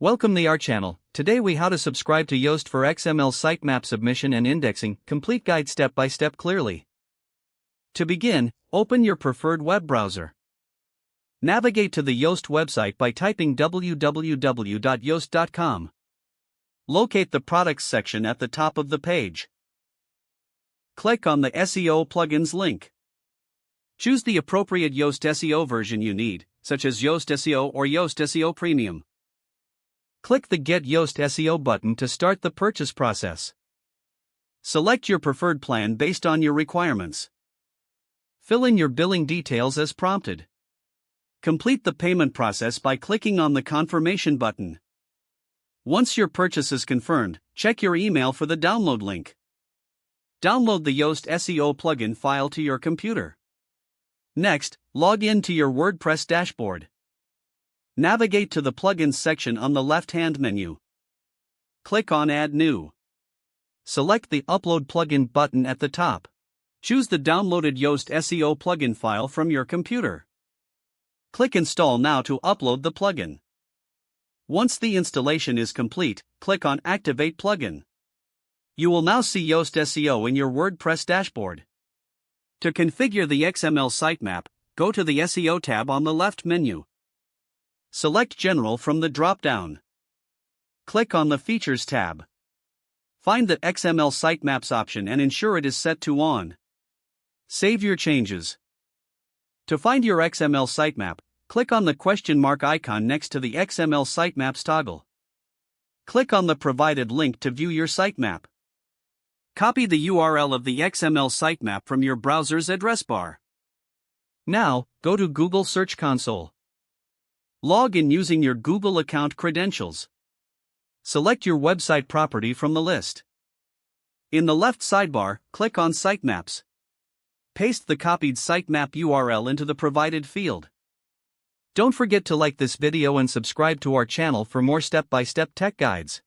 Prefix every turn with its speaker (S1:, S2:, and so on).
S1: Welcome to our channel. Today we how to subscribe to Yoast for XML sitemap submission and indexing, complete guide step by step clearly. To begin, open your preferred web browser. Navigate to the Yoast website by typing www.yoast.com. Locate the products section at the top of the page. Click on the SEO plugins link. Choose the appropriate Yoast SEO version you need, such as Yoast SEO or Yoast SEO Premium. Click the Get Yoast SEO button to start the purchase process. Select your preferred plan based on your requirements. Fill in your billing details as prompted. Complete the payment process by clicking on the confirmation button. Once your purchase is confirmed, check your email for the download link. Download the Yoast SEO plugin file to your computer. Next, log in to your WordPress dashboard. Navigate to the Plugins section on the left-hand menu. Click on Add New. Select the Upload Plugin button at the top. Choose the downloaded Yoast SEO plugin file from your computer. Click Install Now to upload the plugin. Once the installation is complete, click on Activate Plugin. You will now see Yoast SEO in your WordPress dashboard. To configure the XML sitemap, go to the SEO tab on the left menu. Select General from the drop-down. Click on the Features tab. Find the XML Sitemaps option and ensure it is set to On. Save your changes. To find your XML sitemap, click on the question mark icon next to the XML Sitemaps toggle. Click on the provided link to view your sitemap. Copy the URL of the XML sitemap from your browser's address bar. Now, go to Google Search Console. Log in using your Google account credentials. Select your website property from the list. In the left sidebar, click on Sitemaps. Paste the copied sitemap URL into the provided field. Don't forget to like this video and subscribe to our channel for more step-by-step tech guides.